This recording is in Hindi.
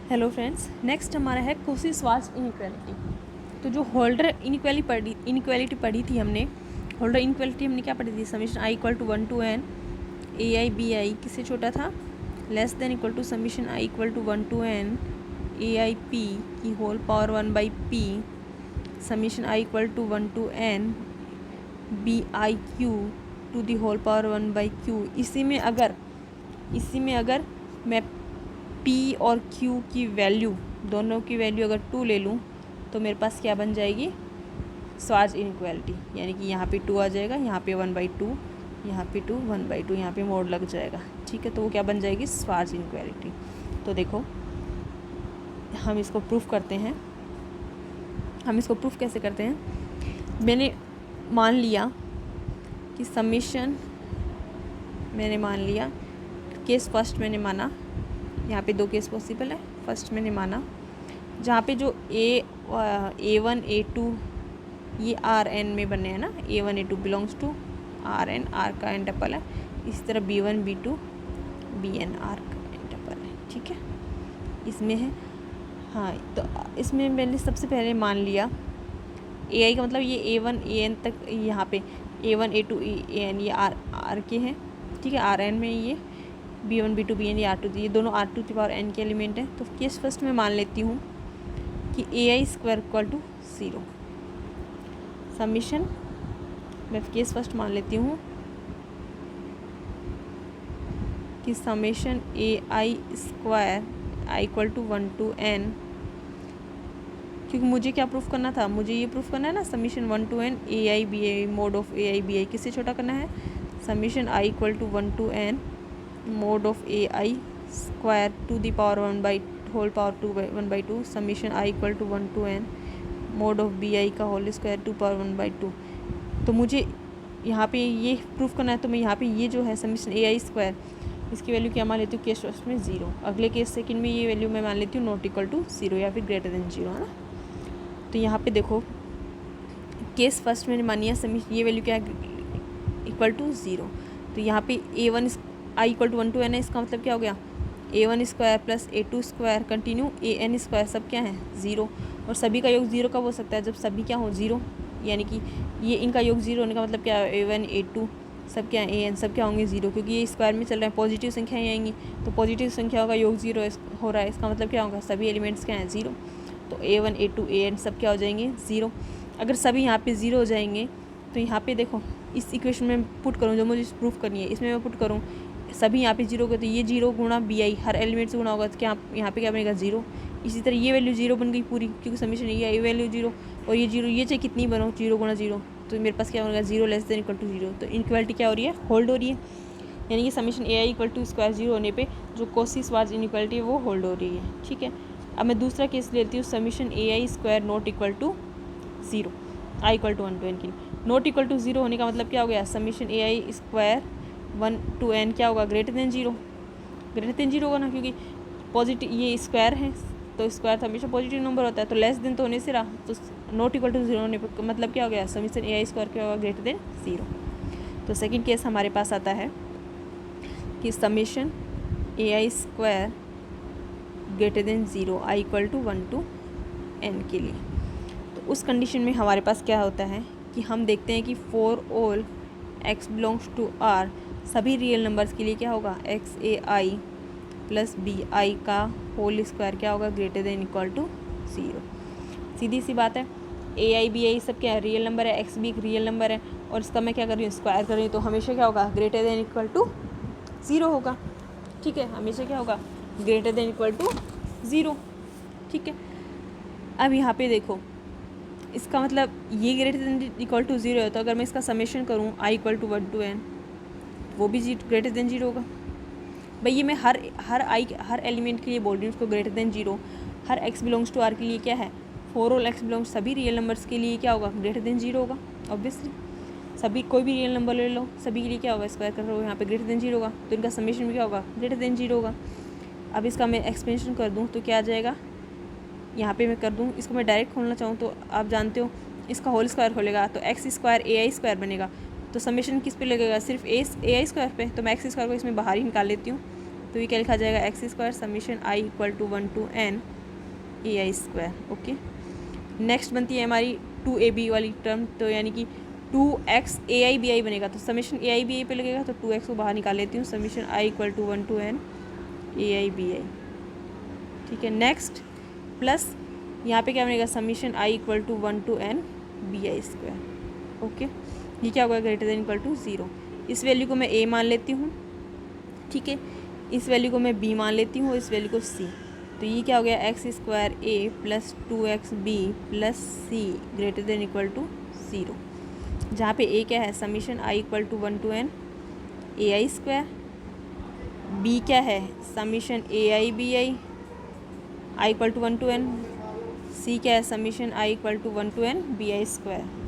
हेलो फ्रेंड्स, नेक्स्ट हमारा है कोसी-श्वार्ट्ज इनइक्वालिटी। तो जो होल्डर इनइक्वालिटी पढ़ी थी हमने, होल्डर इनइक्वालिटी हमने क्या पढ़ी थी? Summation i equal to 1 to n a i b i किससे छोटा था? Less than equal to summation i equal to 1 to n a i p की whole power 1 by p summation i equal to 1 to n b i q to the whole power 1 by q। इसी में अगर मैं p और q की वैल्यू, दोनों की वैल्यू अगर 2 ले लूँ तो मेरे पास क्या बन जाएगी? Schwarz inequality. यानी कि यहाँ पे 2 आ जाएगा, यहाँ पे 1/2, यहाँ पे 2 1/2, यहाँ पे मोड लग जाएगा। ठीक है, तो वो क्या बन जाएगी? Schwarz inequality. तो देखो, हम इसको प्रूफ करते हैं। हम इसको प्रूफ कैसे करते हैं? मैंने मान लिया कि समीशन, मैंने मान लिया केस फर्स्ट मैंने माना, यहाँ पे 2 केस पॉसिबल है। फर्स्ट मैंने माना जहाँ पे जो A1 A2 ये Rn में बने हैं ना, A1 A2 belongs to Rn, R का n टपल है। इसी तरह B1 B2 Bn R का n टपल है। ठीक है, इसमें है। हाँ, तो इसमें मैंने सबसे पहले मान लिया AI का मतलब ये A1 AN तक, यहाँ पे A1 A2 AN ये R के हैं। ठीक है, Rn में ये B1 B2 Bn ये R2 ये दोनों R2 की पावर n के एलिमेंट हैं। तो केस फर्स्ट में मान लेती हूँ कि AI square equal to 0। Summation मैं केस फर्स्ट मान लेती हूँ कि summation AI square i equal to 1 to n, क्योंकि मुझे क्या प्रूफ करना था? मुझे ये प्रूफ करना है ना, summation 1 to n AI BI mod of AI BI किससे छोटा करना है? Summation i equal to 1 to n mod of AI square to the power 1 by whole power 2 by 1/2 summation i equal to 1 to n mod of BI का होल स्क्वायर 2 पावर 1/2। तो मुझे यहाँ पे ये प्रूफ करना है, तो मैं यहाँ पे ये जो है समीशन AI स्क्वायर, इसकी वैल्यू क्या मान लेती हूँ? केस फर्स्ट में 0। अगले केस सेकंड में ये वैल्यू मैं मान लेती हूँ नॉट इक्वल टू 0 या फिर ग्रेटर देन 0, है ना। तो यहाँ पे देखो, केस फर्स्ट मैंने मानी है समीशन ये वैल्यू क्या है? Equal to 0। तो यहाँ पे A1 i equal to 1 to n है। इसका मतलब क्या हो गया? A1 square plus A2 square continue AN square सब क्या है? 0। और सभी का योग 0 कब हो सकता है? जब सभी क्या हो? 0। यानी कि ये इनका योग 0 होने का मतलब क्या है? A1 A2 सब क्या है? AN सब क्या होंगे? 0, क्योंकि ये स्क्वायर में चल रहा है, पॉजिटिव संख्याएँ आएंगी। तो पॉजिटिव संख्याओं का योग 0 हो रहा है, इसका मतलब क्या होगा? सभी एलिमेंट्स क्या हैं? 0। तो A1 A2 AN सब क्या हो जाएंगे? 0। अगर सभी यहाँ पे 0 हो जाएंगे तो यहाँ पे देखो, इस इक्वेशन में पुट करूँ जो मुझे प्रूफ करनी है, इसमें मैं पुट करूँ सभी यहाँ पे 0 को, तो ये 0 गुणा BI हर एलिमेंट से गुणा होगा, तो क्या यहाँ पे क्या बनेगा? 0। इसी तरह ये वैल्यू 0 बन गई पूरी, क्योंकि समीशन ये वैल्यू 0 और ये 0, ये चाहे कितनी बनो, 0 गुणा 0, तो मेरे पास क्या बनेगा? 0 लेस देन इक्वल टू 0। तो इनइक्वालिटी क्या हो रही है? होल्ड हो रही है। यानी कि summation AI equal to square 0 होने पर जो कोसी-श्वार्ट्ज इनइक्वालिटी है वो होल्ड हो रही है। ठीक है, अब मैं दूसरा केस लेती हूँ, summation AI square not equal to 0 i equal to 1 to n की। नॉट इक्वल टू 0 होने का मतलब क्या हो गया? Summation AI square 1 to n क्या होगा? Greater than 0। ग्रेटर देन 0 होगा ना, क्योंकि पॉजिटिव ये स्क्वायर है, तो स्क्वायर तो हमेशा पॉजिटिव नंबर होता है। तो लेस देन तो होने से रहा, तो नॉट इक्वल टू 0 होने पर मतलब क्या हो गया? समीशन AI स्क्वायर क्या होगा? Greater than 0। तो सेकेंड केस हमारे पास आता है कि summation AI square greater than 0 i equal to 1 to n के लिए। तो उस कंडीशन में हमारे पास क्या होता है कि हम देखते हैं कि for all x belongs to R सभी रियल नंबर्स के लिए क्या होगा? XAI प्लस BI का होल स्क्वायर क्या होगा? Greater than equal to 0। सीधी सी बात है, AI BI सब क्या है? रियल नंबर है। x भी एक रियल नंबर है, और इसका मैं क्या कर रही हूँ? स्क्वायर कर रही हूँ, तो हमेशा क्या होगा? ग्रेटर देन इक्वल टू 0 होगा। ठीक है, हमेशा क्या होगा? Greater than equal to 0। ठीक है, अब यहाँ पे देखो, इसका मतलब ये ग्रेटर देन इक्वल टू 0 है, तो अगर मैं इसका समेशन करूँ आई इक्वल टू 1 to n, वो भी ग्रेटर देन 0 होगा। भाई ये मैं हर एलिमेंट के लिए बोल रही हूँ उसको ग्रेटर देन 0। हर x बिलोंग्स टू R के लिए क्या है? फॉर ऑल x बिलोंग्स सभी रियल नंबर्स के लिए क्या होगा? ग्रेटर देन 0 होगा। ऑब्वियसली सभी कोई भी रियल नंबर ले लो, सभी के लिए क्या होगा? स्क्वायर कर रहे हो, यहाँ पे ग्रेटर देन 0 होगा, तो इनका समेशन भी क्या होगा? ग्रेटर देन 0 होगा। अब इसका मैं एक्सपेंशन कर दूँ तो क्या आ जाएगा? यहाँ पे मैं कर दूँ, इसको मैं डायरेक्ट खोलना चाहूँ तो आप जानते हो इसका होल स्क्वायर खोलेगा तो x स्क्वायर AI स्क्वायर बनेगा। तो समेशन किस पे लगेगा? सिर्फ AI स्क्वायर पे। तो मैं x स्क्वायर को इसमें बाहर ही निकाल लेती हूँ, तो ये क्या लिखा जाएगा, x square summation i equal to 1 to n a i square. Okay, next बनती है हमारी 2ab वाली टर्म, तो यानी कि 2x ए आई बी आई बनेगा, तो समीशन ए आई बी आई पे लगेगा, तो 2x को बाहर निकाल लेती हूँ, summation i equal to 1 to n a i b i. ठीक है, नेक्स्ट प्लस यहाँ पे क्या बनेगा, summation i equal to 1 to n b i square. Okay, ये क्या होगा, ग्रेटर देन इक्वल टू 0। इस वैल्यू को मैं a मान लेती हूँ, ठीक है, इस वैल्यू को मैं b मान लेती हूँ, इस वैल्यू को c। तो ये क्या हो गया, x square a plus 2x b plus c greater than equal to 0, जहाँ पे a क्या है, summation i equal to 1 to n a i square, b क्या है, summation a i b i i equal to 1 to n, c क्या है, summation i equal to 1 to n b i square.